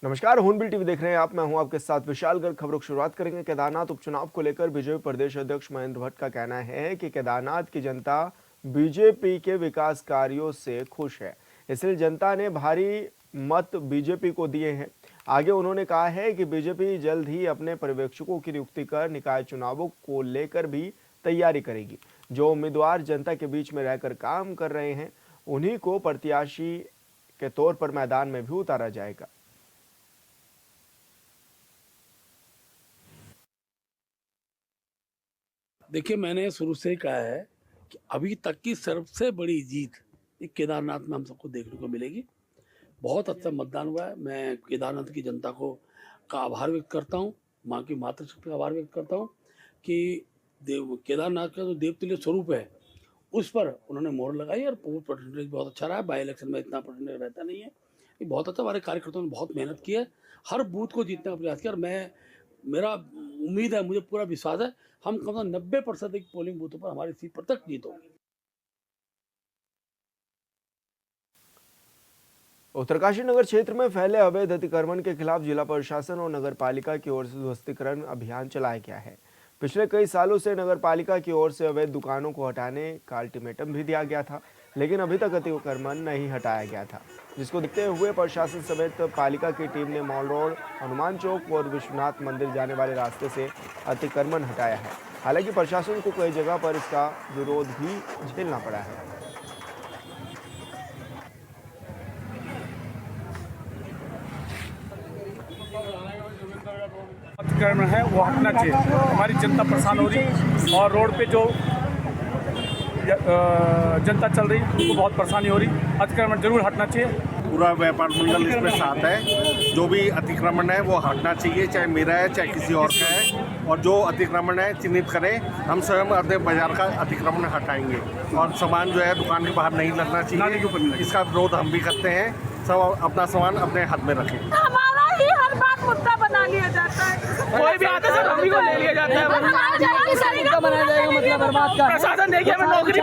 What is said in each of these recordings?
नमस्कार, हूनबिल टीवी देख रहे हैं आप। मैं हूं आपके साथ विशाल गर्ग। खबरों की शुरुआत करेंगे। केदारनाथ उपचुनाव को लेकर बीजेपी प्रदेश अध्यक्ष महेंद्र भट्ट का कहना है कि केदारनाथ की जनता बीजेपी के विकास कार्यों से खुश है, इसलिए जनता ने भारी मत बीजेपी को दिए हैं। आगे उन्होंने कहा है कि बीजेपी जल्द ही अपने पर्यवेक्षकों की नियुक्ति कर निकाय चुनावों को लेकर भी तैयारी करेगी। जो उम्मीदवार जनता के बीच में रहकर काम कर रहे हैं उन्हीं को प्रत्याशी के तौर पर मैदान में भी उतारा जाएगा। देखिए, मैंने शुरू से ही कहा है कि अभी तक की सबसे बड़ी जीत ये केदारनाथ में हम सबको देखने को मिलेगी। बहुत अच्छा मतदान हुआ है। मैं केदारनाथ की जनता का आभार व्यक्त करता हूँ, माँ की मातृशक्ति का आभार व्यक्त करता हूँ कि केदारनाथ का जो देवतुल्य स्वरूप है उस पर उन्होंने मोहर लगाई और परसेंटेज बहुत अच्छा रहा है। बाई इलेक्शन में इतना परसेंटेज रहता नहीं है। ये बहुत अच्छा, हमारे कार्यकर्ताओं ने बहुत मेहनत की है, हर बूथ को जीतने का प्रयास किया। और मेरा उम्मीद है, मुझे पूरा विश्वास है, हम कम से कम 90% पोलिंग बूथों पर हमारी सीट पर तक जीत होगी। उत्तरकाशी नगर क्षेत्र में फैले अवैध अतिक्रमण के खिलाफ जिला प्रशासन और नगर पालिका की ओर से ध्वस्तीकरण अभियान चलाया गया है। पिछले कई सालों से नगर पालिका की ओर से अवैध दुकानों को हटाने का अल्टीमेटम भी दिया गया था, लेकिन अभी तक अतिक्रमण नहीं हटाया गया था, जिसको देखते हुए प्रशासन समेत पालिका की टीम ने मॉल रोड, हनुमान चौक और विश्वनाथ मंदिर जाने वाले रास्ते से अतिक्रमण हटाया है। हालांकि प्रशासन को कई जगह पर इसका विरोध भी झेलना पड़ा है। अतिक्रमण है वो हटना चाहिए। हमारी जनता परेशान हो रही और रोड पे जो जनता चल रही उनको बहुत परेशानी हो रही। अतिक्रमण जरूर हटना चाहिए। पूरा व्यापार मंडल इसमें साथ है। जो भी अतिक्रमण है वो हटना चाहिए, चाहे मेरा है चाहे किसी और का है। और जो अतिक्रमण है चिन्हित करें, हम स्वयं अपने बाजार का अतिक्रमण हटाएंगे और सामान जो है दुकान के बाहर नहीं लगना चाहिए। इसका विरोध हम भी करते हैं। सब अपना सामान अपने हाथ में रखें। हमारा ही हर बात मुद्दा बना लिया जाता है। कोई भी आते हैं हम ही को ले लिया जाता है। मुद्दा बनाया जाएगा, मतलब बर्बाद का। प्रशासन देखिए, हमें नौकरी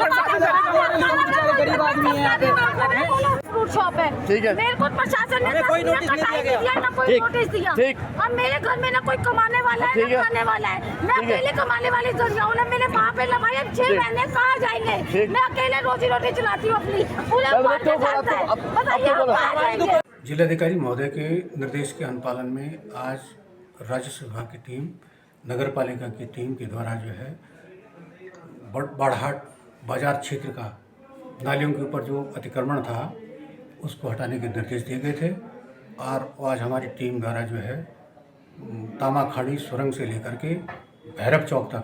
गरीब आदमी है। फ्रूट शॉप है, ठीक है। मेरे को प्रशासन ने कोई नोटिस नहीं दिया, ना कोई नोटिस दिया। अब मेरे घर में ना कोई कमाने वाला है ना खाने वाला है। मैं अकेले कमाने वाली जरिया हूँ ना। मैंने वहाँ पे लगाई, अब 6 महीने कहाँ जाएंगे। मैं अकेले रोजी रोटी चलाती हूँ अपनी। बताइए, जिलाधिकारी महोदय के निर्देश के अनुपालन में आज राजस्व विभाग की टीम, नगर पालिका की टीम के द्वारा जो है बाड़हाट बाजार क्षेत्र का नालियों के ऊपर जो अतिक्रमण था उसको हटाने के निर्देश दिए गए थे। और आज हमारी टीम द्वारा जो है तामाखाड़ी सुरंग से लेकर के भैरव चौक तक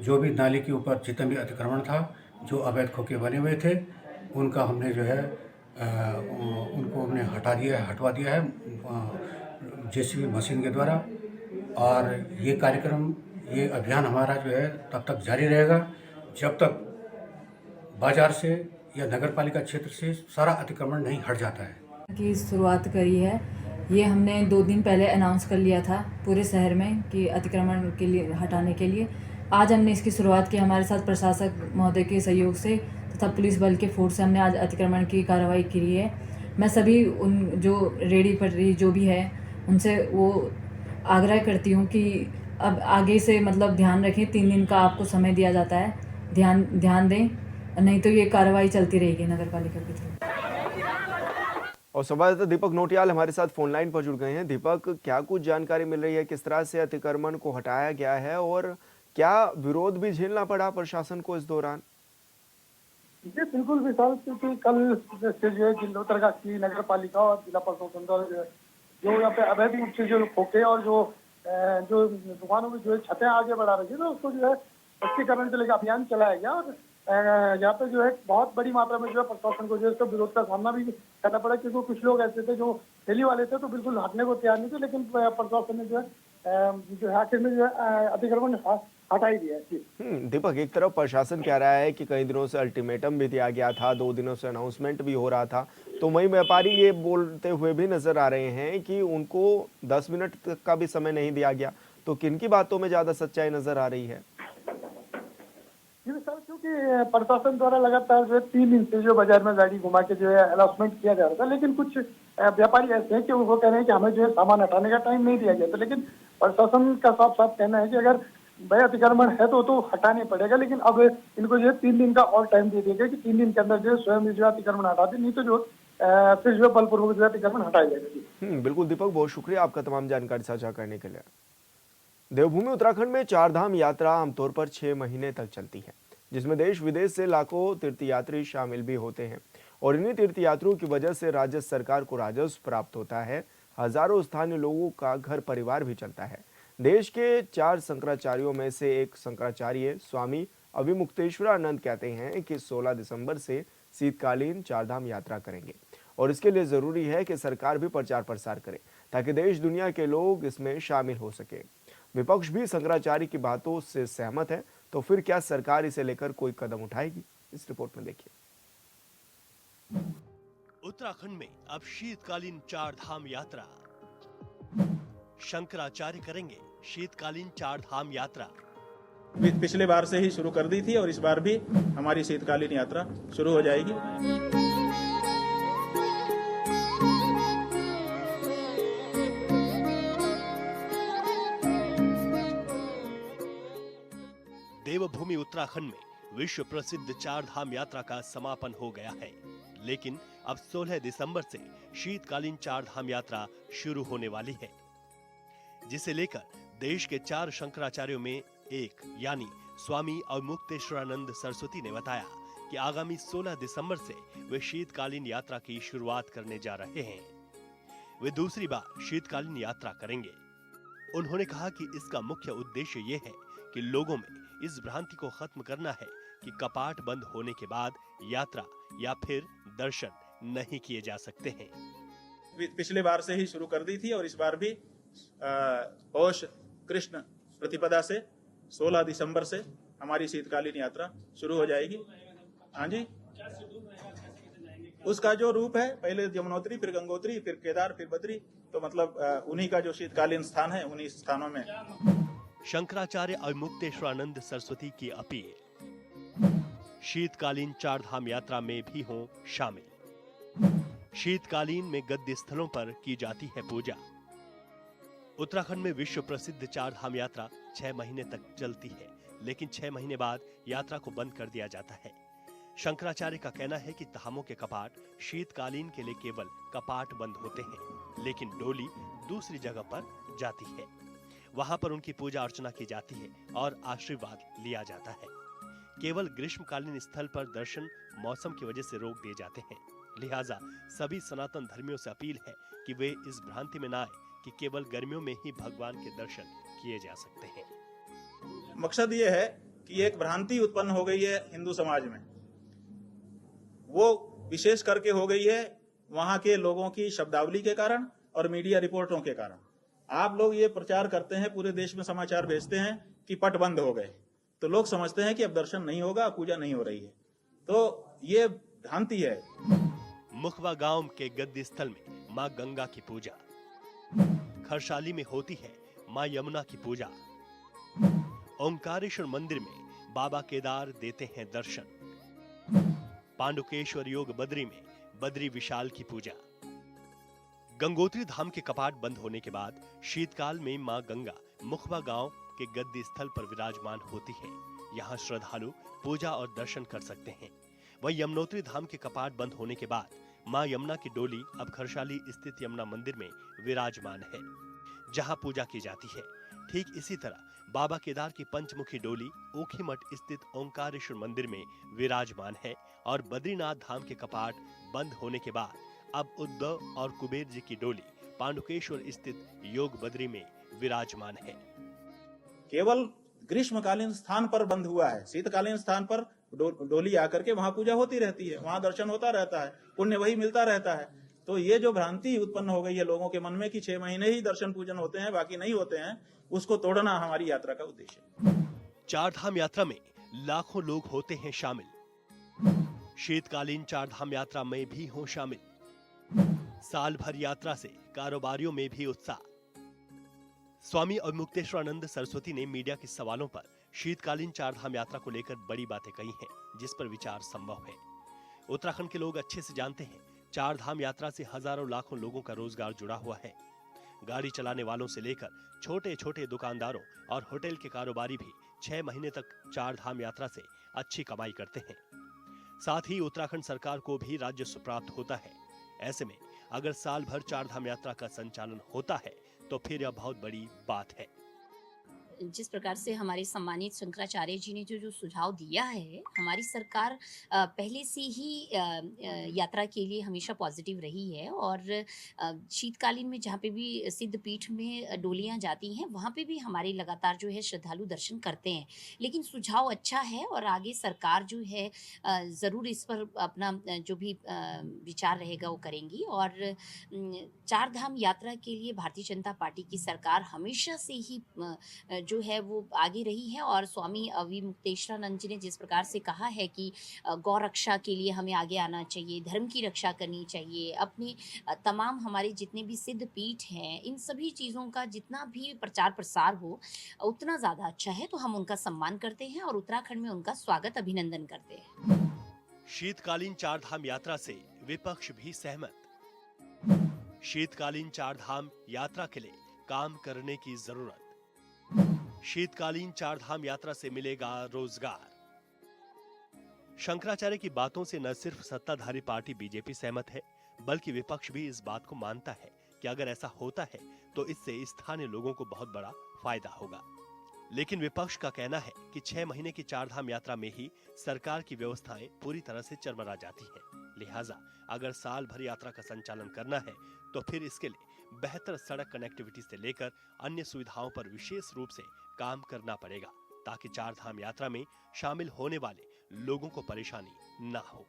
जो भी नाली के ऊपर जितना भी अतिक्रमण था, जो अवैध खोखे बने हुए थे, उनका हमने जो है उनको हमने हटवा दिया है जेसीबी मशीन के द्वारा। और ये कार्यक्रम, ये अभियान हमारा जो है तब तक जारी रहेगा जब तक बाजार से या नगर पालिका क्षेत्र से सारा अतिक्रमण नहीं हट जाता है। की शुरुआत करी है, ये हमने 2 दिन पहले अनाउंस कर लिया था पूरे शहर में कि अतिक्रमण के लिए हटाने के लिए। आज हमने इसकी शुरुआत की। हमारे साथ प्रशासक महोदय के सहयोग से तथा पुलिस बल के फोर्स से हमने आज अतिक्रमण की कार्रवाई की है। मैं सभी उन जो रेडी पटरी जो भी है उनसे वो आग्रह करती हूँ कि अब आगे से मतलब ध्यान रखें। 3 दिन का आपको समय दिया जाता है, ध्यान दें, नहीं तो ये कार्रवाई चलती रहेगी नगर पालिका की तरफ। और संवाददाता दीपक नोटियाल हमारे साथ फोन लाइन पर जुड़ गए हैं। दीपक, क्या कुछ जानकारी मिल रही है, किस तरह से अतिक्रमण को हटाया गया है और क्या विरोध भी झेलना पड़ा प्रशासन को इस दौरान? जी बिल्कुल विशाल, क्योंकि कल से जो है उत्तरकाशी नगर पालिका और जिला प्रशासन द्वारा जो यहाँ पे अवैध रूप से जो खोखे और जो दुकानों में जो है छतें आगे बढ़ा रही है, तो उसको जो है स्पष्टीकरण के लेकर अभियान चलाया गया। और यहाँ पे जो है बहुत बड़ी मात्रा में जो है प्रशासन को जो है इसका विरोध का सामना भी करना पड़ा, क्योंकि कुछ लोग ऐसे थे जो ठेली वाले थे तो बिल्कुल हटने को तैयार नहीं थे, लेकिन प्रशासन ने जो है आखिर में जो है अतिक्रमण हटा ही दिया है। दीपक, एक तरफ प्रशासन कह रहा है कि कई दिनों से अल्टीमेटम भी दिया गया था, 2 दिनों से अनाउंसमेंट भी हो रहा था, तो वहीं व्यापारी ये बोलते हुए भी नजर आ रहे हैं कि उनको 10 मिनट तक का भी समय नहीं दिया गया। तो किन की बातों में ज्यादा सच्चाई नजर आ रही है? क्योंकि कि प्रशासन द्वारा लगातार जो है 3 दिन से जो बाजार में गाड़ी घुमा के जो है अनाउंसमेंट किया जा रहा था, लेकिन कुछ व्यापारी ऐसे हैं कि वो कह रहे हैं कि हमें जो है सामान हटाने का टाइम नहीं दिया गया था। लेकिन प्रशासन का साफ साफ कहना है कि अगर भय अतिक्रमण है तो हटाने पड़ेगा, लेकिन अब इनको जो है 3 दिन का और टाइम दे दिया गया कि 3 दिन के अंदर जो है स्वयं जो अतिक्रमण हटा दे, नहीं तो जो फिर जो बलपूर्वक जो अतिक्रमण हटाया जाएगा। बिल्कुल दीपक, बहुत शुक्रिया आपका तमाम जानकारी साझा करने के लिए। देवभूमि उत्तराखंड में चारधाम यात्रा आमतौर पर 6 महीने तक चलती है, जिसमें देश विदेश से लाखों तीर्थयात्री शामिल भी होते हैं और इन्हीं तीर्थयात्रियों की वजह से राज्य सरकार को राजस्व प्राप्त होता है। हजारों स्थानीय लोगों का घर परिवार भी चलता है। देश के 4 शंकराचार्यों में से एक शंकराचार्य स्वामी अविमुक्तेश्वरानंद कहते हैं कि 16 दिसंबर से शीतकालीन चारधाम यात्रा करेंगे और इसके लिए जरूरी है कि सरकार भी प्रचार प्रसार करे ताकि देश दुनिया के लोग इसमें शामिल हो सके। विपक्ष भी शंकराचार्य की बातों से सहमत है, तो फिर क्या सरकार इसे लेकर कोई कदम उठाएगी? इस रिपोर्ट में देखिए। उत्तराखंड में अब शीतकालीन चारधाम यात्रा, शंकराचार्य करेंगे शीतकालीन चारधाम यात्रा। पिछले बार से ही शुरू कर दी थी और इस बार भी हमारी शीतकालीन यात्रा शुरू हो जाएगी। देवभूमि उत्तराखंड में विश्व प्रसिद्ध चारधाम यात्रा का समापन हो गया है, लेकिन अब 16 दिसंबर से शीतकालीन चारधाम यात्रा शुरू होने वाली है, जिसे लेकर देश के 4 शंकराचार्यों में एक यानी स्वामी अवमुक्तेश्वरानंद सरस्वती ने बताया कि आगामी 16 दिसंबर से वे शीतकालीन यात्रा की शुरुआत करने जा रहे हैं। वे दूसरी बार शीतकालीन यात्रा करेंगे। उन्होंने कहा कि इसका मुख्य उद्देश्य ये है कि लोगों में इस भ्रांति को खत्म करना है कि कपाट बंद होने के बाद यात्रा या फिर दर्शन नहीं किए जा सकते हैं। पिछले बार से ही शुरू कर दी थी और इस बार भी पौष कृष्ण प्रतिपदा से 16 दिसंबर से हमारी शीतकालीन यात्रा शुरू हो जाएगी। हाँ जी, उसका जो रूप है, पहले यमुनोत्री, फिर गंगोत्री, फिर केदार, फिर बद्री, तो मतलब उन्हीं का जो शीतकालीन स्थान है उन्हीं स्थानों में। शंकराचार्य अवमुक्तेश्वरानंद सरस्वती की अपील, शीतकालीन चारधाम यात्रा में भी हों शामिल। शीतकालीन में गद्य स्थलों पर की जाती है पूजा। उत्तराखंड में विश्व प्रसिद्ध चारधाम यात्रा 6 महीने तक चलती है, लेकिन 6 महीने बाद यात्रा को बंद कर दिया जाता है। शंकराचार्य का कहना है कि धामों के कपाट शीतकालीन के लिए केवल कपाट बंद होते हैं, लेकिन डोली दूसरी जगह पर जाती है। वहां पर उनकी पूजा अर्चना की जाती है और आशीर्वाद लिया जाता है। केवल ग्रीष्मकालीन स्थल पर दर्शन मौसम की वजह से रोक दिए जाते हैं। लिहाजा सभी सनातन धर्मियों से अपील है कि वे इस भ्रांति में न आए कि केवल गर्मियों में ही भगवान के दर्शन किए जा सकते हैं। मकसद ये है कि एक भ्रांति उत्पन्न हो गई है हिंदू समाज में, वो विशेष करके हो गई है वहां के लोगों की शब्दावली के कारण और मीडिया रिपोर्टों के कारण। आप लोग ये प्रचार करते हैं, पूरे देश में समाचार भेजते हैं कि पट बंद हो गए, तो लोग समझते हैं कि अब दर्शन नहीं होगा, पूजा नहीं हो रही है, तो ये भ्रांति है। मुखवा गांव के गद्य स्थल में मां गंगा की पूजा, खरसाली में होती है मां यमुना की पूजा, ओंकारेश्वर मंदिर में बाबा केदार देते हैं दर्शन, पांडुकेश्वर योग बद्री में बद्री विशाल की पूजा। गंगोत्री धाम के कपाट बंद होने के बाद शीतकाल में मां गंगा मुखवा गांव के गद्य स्थल पर विराजमान होती है। यहाँ श्रद्धालु पूजा और दर्शन कर सकते हैं। वहीं यमुनोत्री धाम के कपाट बंद होने के बाद मां यमुना की डोली अब खरसाली स्थित यमुना मंदिर में विराजमान है, जहां पूजा की जाती है। ठीक इसी तरह बाबा केदार की पंचमुखी डोली ऊखीमठ स्थित ओंकारेश्वर मंदिर में विराजमान है और बद्रीनाथ धाम के कपाट बंद होने के बाद अब उद्धव और कुबेर जी की डोली पांडुकेश्वर स्थित योग बद्री में विराजमान है। केवल ग्रीष्मकालीन स्थान पर बंद हुआ है, शीतकालीन स्थान पर डोली आकर के वहां पूजा होती रहती है, वहां दर्शन होता रहता है, पुण्य वही मिलता रहता है। तो ये जो भ्रांति उत्पन्न हो गई है लोगों के मन में कि 6 महीने ही दर्शन पूजन होते हैं, बाकी नहीं होते हैं, उसको तोड़ना हमारी यात्रा का उद्देश्य है। चारधाम यात्रा में लाखों लोग होते हैं शामिल। शीतकालीन चारधाम यात्रा में भी हों शामिल। साल भर यात्रा से कारोबारियों में भी उत्साह। स्वामी अवमुक्तेश्वरानंद सरस्वती ने मीडिया के सवालों पर शीतकालीन चारधाम यात्रा को लेकर बड़ी बातें कही हैं, जिस पर विचार संभव है। उत्तराखंड के लोग अच्छे से जानते हैं, चारधाम यात्रा से हजारों लाखों लोगों का रोजगार जुड़ा हुआ है। गाड़ी चलाने वालों से लेकर छोटे छोटे दुकानदारों और होटल के कारोबारी भी 6 महीने तक चारधाम यात्रा से अच्छी कमाई करते हैं। साथ ही उत्तराखंड सरकार को भी राजस्व प्राप्त होता है। ऐसे में अगर साल भर चारधाम यात्रा का संचालन होता है तो फिर यह बहुत बड़ी बात है। जिस प्रकार से हमारे सम्मानित शंकराचार्य जी ने जो सुझाव दिया है, हमारी सरकार पहले से ही यात्रा के लिए हमेशा पॉजिटिव रही है और शीतकालीन में जहाँ पे भी सिद्ध पीठ में डोलियाँ जाती हैं, वहाँ पे भी हमारे लगातार जो है श्रद्धालु दर्शन करते हैं। लेकिन सुझाव अच्छा है और आगे सरकार जो है ज़रूर इस पर अपना जो भी विचार रहेगा वो करेंगी। और चारधाम यात्रा के लिए भारतीय जनता पार्टी की सरकार हमेशा से ही जो है वो आगे रही है। और स्वामी अविमुक्तेश्वरानंद जी ने जिस प्रकार से कहा है कि गौ रक्षा के लिए हमें आगे आना चाहिए, धर्म की रक्षा करनी चाहिए, अपने तमाम हमारे जितने भी सिद्ध पीठ हैं, इन सभी चीज़ों का जितना भी प्रचार प्रसार हो उतना ज़्यादा अच्छा है। तो हम उनका सम्मान करते हैं और उत्तराखंड में उनका स्वागत अभिनंदन करते हैं। शीतकालीन चारधाम यात्रा से विपक्ष भी सहमत। शीतकालीन चारधाम यात्रा के लिए काम करने की जरूरत। शीतकालीन चारधाम यात्रा से मिलेगा रोजगार। शंकराचार्य की बातों से न सिर्फ सत्ताधारी पार्टी बीजेपी सहमत है, बल्कि विपक्ष भी इस बात को मानता है कि अगर ऐसा होता है तो इससे स्थानीय लोगों को बहुत बड़ा फायदा होगा। लेकिन विपक्ष का कहना है कि 6 महीने की चारधाम यात्रा में ही सरकार की व्यवस्थाएं पूरी तरह से चरमरा जाती हैं। लिहाजा अगर साल भर यात्रा का संचालन करना है तो फिर इसके लिए बेहतर सड़क कनेक्टिविटी से लेकर अन्य सुविधाओं पर विशेष रूप से काम करना पड़ेगा, ताकि चारधाम यात्रा में शामिल होने वाले लोगों को परेशानी ना हो।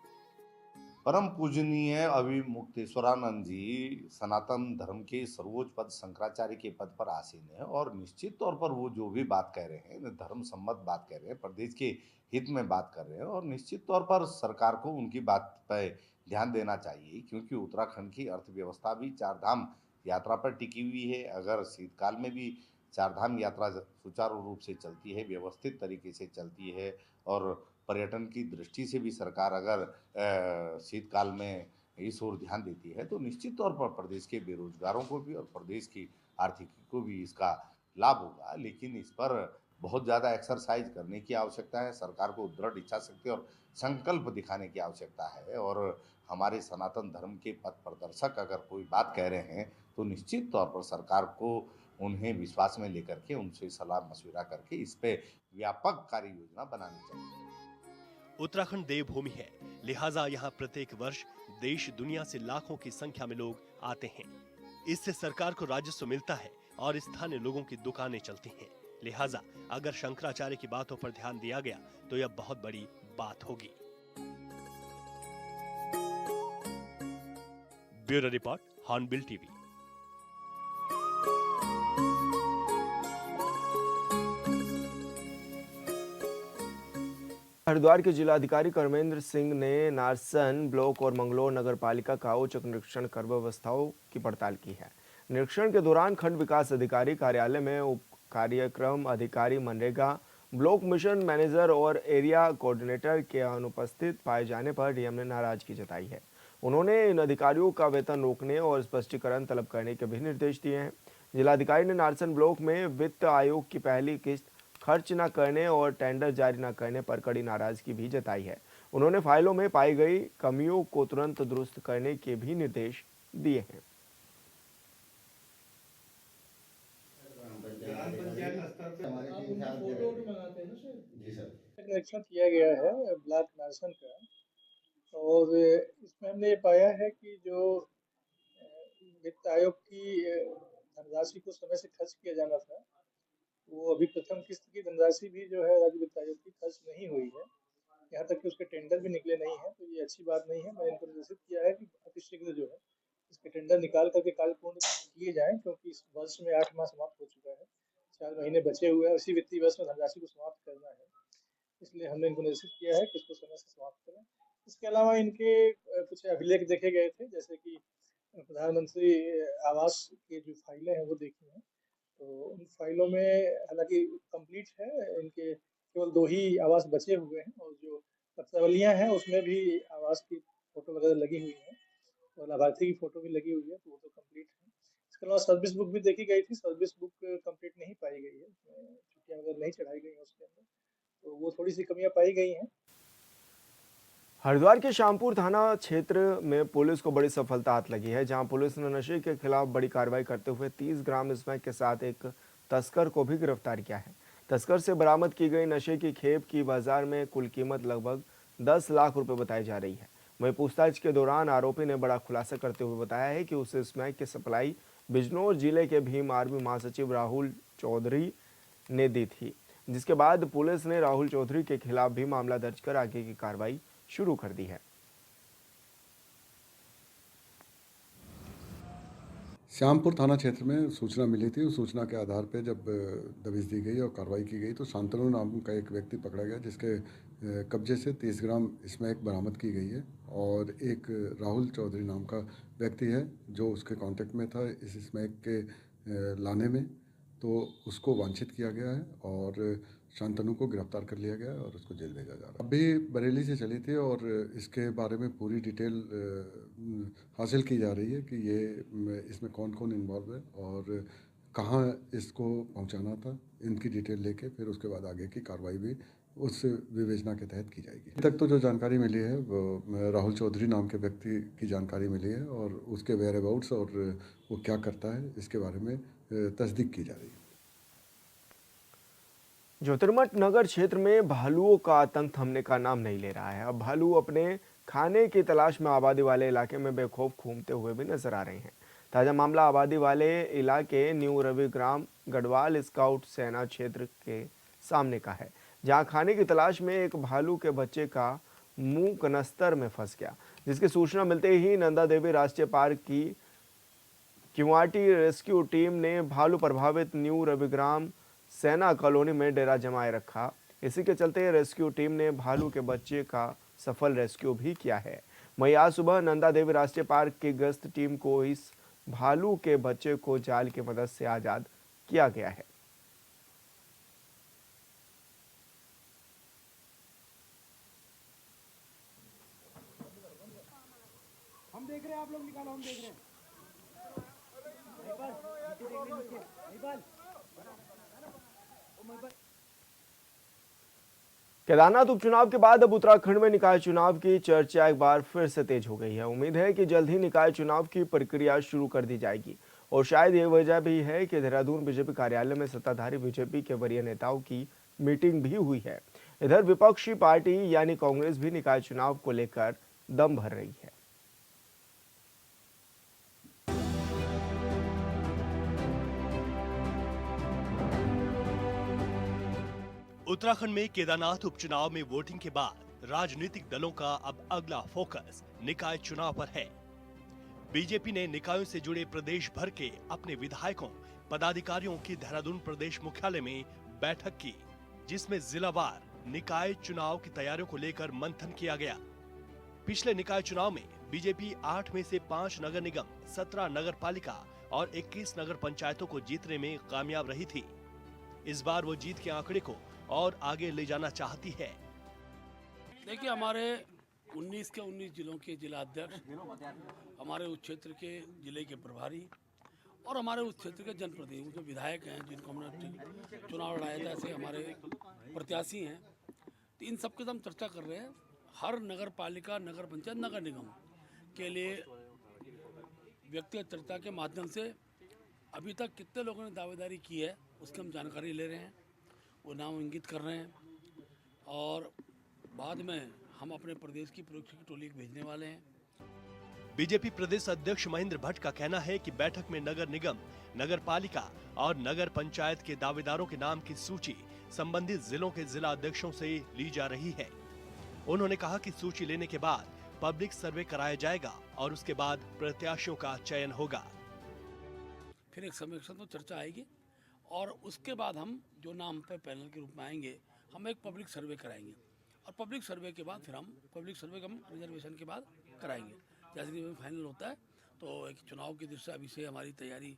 परम पूजनीय अविमुक्तेश्वरानंद जी सनातन धर्म के सर्वोच्च पद शंकराचार्य के पद पर आसीन है और निश्चित तौर पर वो जो भी बात कह रहे हैं, धर्म सम्मत बात कह रहे हैं, प्रदेश के हित में बात कर रहे हैं और निश्चित तौर पर सरकार को उनकी बात पर ध्यान देना चाहिए, क्योंकि उत्तराखंड की अर्थव्यवस्था भी चारधाम यात्रा पर टिकी हुई है। अगर शीतकाल में भी चारधाम यात्रा सुचारू रूप से चलती है, व्यवस्थित तरीके से चलती है और पर्यटन की दृष्टि से भी सरकार अगर शीतकाल में इस ओर ध्यान देती है तो निश्चित तौर पर प्रदेश के बेरोजगारों को भी और प्रदेश की आर्थिकी को भी इसका लाभ होगा। लेकिन इस पर बहुत ज़्यादा एक्सरसाइज करने की आवश्यकता है। सरकार को दृढ़ इच्छा शक्ति और संकल्प दिखाने की आवश्यकता है और हमारे सनातन धर्म के पथ प्रदर्शक अगर कोई बात कह रहे हैं तो निश्चित तौर पर सरकार को उन्हें विश्वास में लेकर के उनसे सलाह मशविरा करके इस पे व्यापक कार्य योजना बनानी चाहिए। उत्तराखंड देवभूमि है, लिहाजा यहाँ प्रत्येक वर्ष देश दुनिया से लाखों की संख्या में लोग आते हैं। इससे सरकार को राजस्व मिलता है और स्थानीय लोगों की दुकानें चलती हैं। लिहाजा अगर शंकराचार्य की बातों पर ध्यान दिया गया तो यह बहुत बड़ी बात होगी। Bureau report, hornbill TV. Haridwar के जिलाधिकारी कर्मेंद्र सिंह ने नारसन ब्लॉक और मंगलौर नगर पालिका का औचक निरीक्षण कर व्यवस्थाओं की पड़ताल की है। निरीक्षण के दौरान खंड विकास अधिकारी कार्यालय में उप कार्यक्रम अधिकारी, मनरेगा ब्लॉक मिशन मैनेजर और एरिया कोऑर्डिनेटर के अनुपस्थित पाए जाने पर डीएम ने नाराजगी जताई है। उन्होंने इन अधिकारियों का वेतन रोकने और स्पष्टीकरण तलब करने के भी निर्देश दिए हैं। जिलाधिकारी ने नारसन ब्लॉक में वित्त आयोग की पहली किस्त खर्च न करने और टेंडर जारी न करने पर कड़ी नाराजगी भी जताई है। उन्होंने फाइलों में पाई गई कमियों को तुरंत दुरुस्त करने के भी निर्देश दिए हैं। निरीक्षण किया गया है ब्लॉक नारसन का और इसमें हमने ये पाया है कि जो वित्त आयोग की धनराशि को समय से खर्च किया जाना था, वो अभी प्रथम किस्त की धनराशि भी जो है राज्य वित्त आयोग की खर्च नहीं हुई है। यहाँ तक कि उसके टेंडर भी निकले नहीं है, तो ये अच्छी बात नहीं है। मैंने इनको निर्देशित किया है कि अतिशीघ्र जो है इसके टेंडर निकाल करके कार्य पूर्ण किए जाएं, क्योंकि इस वर्ष में 8 माह समाप्त हो चुका है, 4 महीने बचे हुए हैं, इसी वित्तीय वर्ष में धनराशि को समाप्त करना है। इसलिए हमने इनको निर्देशित किया है कि इसको समय से समाप्त करें। इसके अलावा इनके कुछ अभिलेख देखे गए थे, जैसे कि प्रधानमंत्री आवास के जो फाइलें हैं वो देखी हैं, तो उन फाइलों में हालांकि कंप्लीट है, इनके केवल 2 ही आवास बचे हुए हैं और जो पत्रावलियाँ हैं उसमें भी आवास की फ़ोटो वगैरह लगी हुई हैं और लाभार्थी की फ़ोटो भी लगी हुई है, तो वो तो कंप्लीट है। इसके अलावा सर्विस बुक भी देखी गई थी, सर्विस बुक कंप्लीट नहीं पाई गई है, उसमें चूँकि अगर नहीं चढ़ाई गई है उसके अंदर, तो वो थोड़ी-सी कमियाँ पाई गई हैं। हरिद्वार के श्यामपुर थाना क्षेत्र में पुलिस को बड़ी सफलता हाथ लगी है, जहां पुलिस ने नशे के खिलाफ बड़ी कार्रवाई करते हुए 30 ग्राम स्मैक के साथ एक तस्कर को भी गिरफ्तार किया है। तस्कर से बरामद की गई नशे की खेप की बाजार में कुल कीमत लगभग 10 लाख रुपए बताई जा रही है। वहीं पूछताछ के दौरान आरोपी ने बड़ा खुलासा करते हुए बताया है कि उसे स्मैक की सप्लाई बिजनौर जिले के भीम आर्मी महासचिव राहुल चौधरी ने दी थी, जिसके बाद पुलिस ने राहुल चौधरी के खिलाफ भी मामला दर्ज कर आगे की कार्रवाई शुरू कर दी है। श्यामपुर थाना क्षेत्र में सूचना मिली थी। उस सूचना के आधार पर जब दबिश दी गई और कार्रवाई की गई तो शांतनु नाम का एक व्यक्ति पकड़ा गया, जिसके कब्जे से 30 ग्राम स्मैक बरामद की गई है और एक राहुल चौधरी नाम का व्यक्ति है जो उसके कांटेक्ट में था इस स्मैक के लाने में, तो उसको वांछित किया गया है और शांतनु को गिरफ्तार कर लिया गया है और उसको जेल भेजा जा रहा है। अभी बरेली से चली थी और इसके बारे में पूरी डिटेल हासिल की जा रही है कि ये इसमें कौन कौन इन्वॉल्व है और कहाँ इसको पहुंचाना था। इनकी डिटेल लेके फिर उसके बाद आगे की कार्रवाई भी उस विवेचना के तहत की जाएगी। अभी तक तो जो जानकारी मिली है वो राहुल चौधरी नाम के व्यक्ति की जानकारी मिली है और उसके वेयर अबाउट्स और वो क्या करता है इसके बारे में तस्दीक की जा रही है। ज्योतिर्मठ नगर क्षेत्र में भालुओं का आतंक थमने का नाम नहीं ले रहा है। अब भालू अपने खाने की तलाश में आबादी वाले इलाके में बेखौफ घूमते हुए भी नजर आ रहे हैं। ताजा मामला आबादी वाले इलाके न्यू रविग्राम गढ़वाल स्काउट सेना क्षेत्र के सामने का है, जहां खाने की तलाश में एक भालू के बच्चे का मुंह कनस्तर में फंस गया, जिसकी सूचना मिलते ही नंदा देवी राष्ट्रीय पार्क की क्युआटी रेस्क्यू टीम ने भालू प्रभावित न्यू रविग्राम सेना कॉलोनी में डेरा जमाए रखा। इसी के चलते रेस्क्यू टीम ने भालू के बच्चे का सफल रेस्क्यू भी किया है। वहीं आज सुबह नंदा देवी राष्ट्रीय पार्क की गश्त टीम को इस भालू के बच्चे को जाल की मदद से आजाद किया गया है। हम देख रहे हैं, आप लोग निकालो, हम देख रहे हैं। केदारनाथ उपचुनाव के बाद अब उत्तराखंड में निकाय चुनाव की चर्चा एक बार फिर से तेज हो गई है। उम्मीद है कि जल्द ही निकाय चुनाव की प्रक्रिया शुरू कर दी जाएगी और शायद ये वजह भी है कि देहरादून बीजेपी कार्यालय में सत्ताधारी बीजेपी के वरीय नेताओं की मीटिंग भी हुई है। इधर विपक्षी पार्टी यानी कांग्रेस भी निकाय चुनाव को लेकर दम भर रही है। उत्तराखंड में केदारनाथ उपचुनाव में वोटिंग के बाद राजनीतिक दलों का अब अगला फोकस निकाय चुनाव पर है। बीजेपी ने निकायों से जुड़े प्रदेश भर के अपने विधायकों पदाधिकारियों की देहरादून प्रदेश मुख्यालय में बैठक की, जिसमें जिलावार निकाय चुनाव की तैयारियों को लेकर मंथन किया गया। पिछले निकाय चुनाव में बीजेपी 8 में से 5 नगर निगम, 17 नगर पालिका और 21 नगर पंचायतों को जीतने में कामयाब रही थी। इस बार वो जीत के आंकड़े को और आगे ले जाना चाहती है। देखिए, हमारे 19 के 19 जिलों के जिला अध्यक्ष, हमारे उस क्षेत्र के जिले के प्रभारी और हमारे उस क्षेत्र के जनप्रतिनिधि जो विधायक हैं, जिनको हमने चुनाव लड़ाया था, ऐसे हमारे प्रत्याशी हैं, तो इन सबके साथ हम चर्चा कर रहे हैं। हर नगर पालिका, नगर पंचायत, नगर निगम के लिए व्यक्तिगत चर्चा के माध्यम से अभी तक कितने लोगों ने दावेदारी की है उसकी हम जानकारी ले रहे हैं, वो नाम इंगित कर रहे हैं और बाद में हम अपने प्रदेश की प्रशिक्षण की टोली भेजने वाले हैं। बीजेपी प्रदेश अध्यक्ष महेंद्र भट्ट का कहना है कि बैठक में नगर निगम, नगर पालिका और नगर पंचायत के दावेदारों के नाम की सूची संबंधित जिलों के जिला अध्यक्षों से ली जा रही है। उन्होंने कहा कि सूची लेने के बाद पब्लिक सर्वे कराया जाएगा और उसके बाद प्रत्याशियों का चयन होगा। फिर एक समीक्षा तो चर्चा आएगी और उसके बाद हम जो नाम पर पैनल के रूप में आएंगे, हम एक पब्लिक सर्वे कराएंगे और पब्लिक सर्वे के बाद फिर हम पब्लिक सर्वे का हम रिजर्वेशन के बाद कराएंगे। जैसे कि फाइनल होता है तो एक चुनाव की दृष्टि अभी से हमारी तैयारी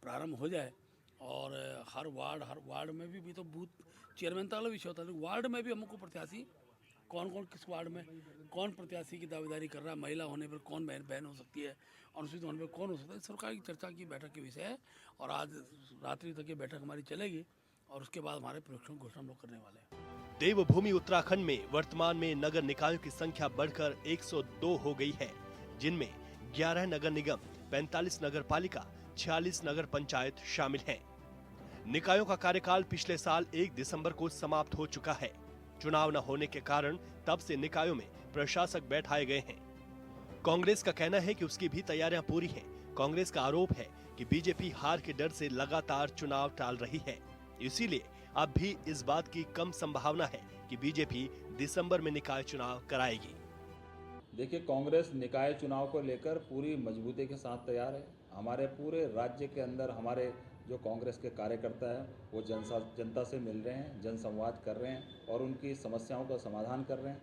प्रारंभ हो जाए और हर वार्ड में भी तो बूथ चेयरमैन तक विषय होता है। वार्ड में भी हमको प्रत्याशी कौन कौन किस वार्ड में कौन प्रत्याशी की दावेदारी कर रहा है, महिला होने पर कौन बहन हो सकती है, अनुसूचित होने पर कौन हो सकता है, सरकार की चर्चा की बैठक के विषय है। और आज रात्रि तक ये बैठक हमारी चलेगी और उसके बाद हमारे प्रेक्षकों की घोषणा हम लोग करने वाले हैं। देवभूमि उत्तराखंड में वर्तमान में नगर निकायों की संख्या बढ़कर 102 हो गई है, जिनमें 11 नगर निगम, 45 नगर पालिका, 46 नगर पंचायत शामिल हैं। निकायों का कार्यकाल पिछले साल 1 दिसंबर को समाप्त हो चुका है। चुनाव न होने के कारण तब से निकायों में प्रशासक बैठाए गए हैं। कांग्रेस का कहना है कि उसकी भी तैयारियां पूरी हैं। कांग्रेस का आरोप है कि बीजेपी हार के डर से लगातार चुनाव टाल रही है, इसीलिए अब भी इस बात की कम संभावना है कि बीजेपी दिसंबर में निकाय चुनाव कराएगी। देखिए, कांग्रेस निकाय चुनाव को लेकर पूरी मजबूती के साथ तैयार है। हमारे पूरे राज्य के अंदर हमारे जो कांग्रेस के कार्यकर्ता हैं वो जनता से मिल रहे हैं, जनसंवाद कर रहे हैं और उनकी समस्याओं का समाधान कर रहे हैं।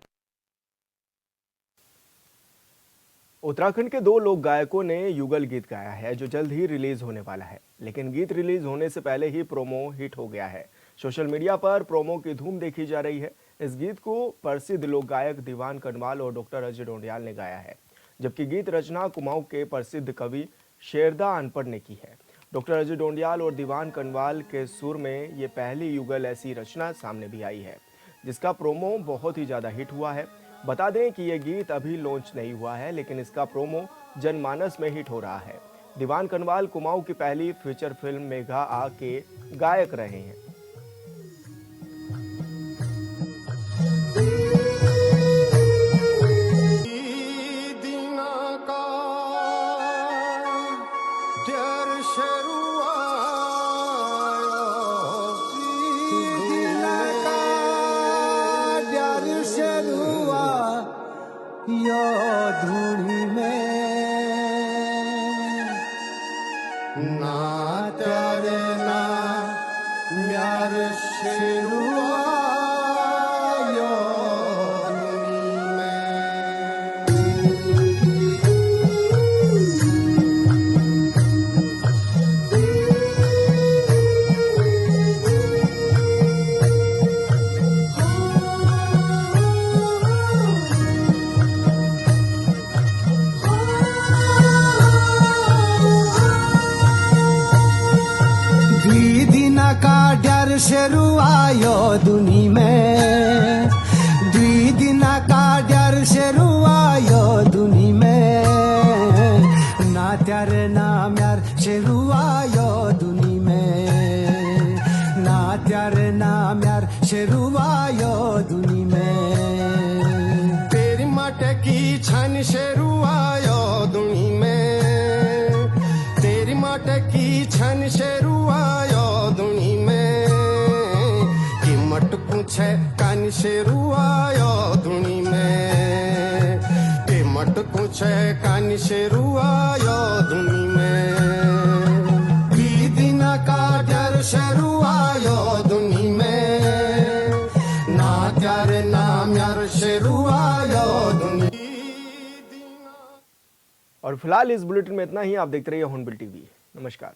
उत्तराखंड के 2 लोक गायकों ने युगल गीत गाया है जो जल्द ही रिलीज होने वाला है, लेकिन गीत रिलीज होने से पहले ही प्रोमो हिट हो गया है। सोशल मीडिया पर प्रोमो की धूम देखी जा रही है। इस गीत को प्रसिद्ध लोक गायक दीवान कनवाल और डॉक्टर अजय डोंडियाल ने गाया है, जबकि गीत रचना कुमाऊं के प्रसिद्ध कवि शेरदा अनपढ़ ने की है। डॉक्टर अजय डोंडियाल और दीवान कनवाल के सुर में ये पहली युगल ऐसी रचना सामने भी आई है, जिसका प्रोमो बहुत ही ज़्यादा हिट हुआ है। बता दें कि ये गीत अभी लॉन्च नहीं हुआ है, लेकिन इसका प्रोमो जनमानस में हिट हो रहा है। दीवान कनवाल कुमाऊं की पहली फीचर फिल्म मेघा आ के गायक रहे हैं। धूड़ी में ना तेरे ना यार शेरुआ शेरू आयो दुनी में, दुई दिना का डर शेरू आयो दुनी में, ना त्यार नाम यार शेरू आयो दुनी में, ना त्यार नाम यार शेरू आयो दुनी में, तेरी मटकी छन शेरू आयो दुनी में, तेरी मटकी छन शेरू आयो दुनी में, पूछे कान शेरू आयो दुनी में, ते मट पूछे कान शेरू आयो दुनी में, दी दिना का डर शेरू आयो दुनी में, ना त्यार नाम यार शेरू आयो दुनी। और फिलहाल इस बुलेटिन में इतना ही। आप देखते रहिए हॉर्नबिल टीवी। नमस्कार।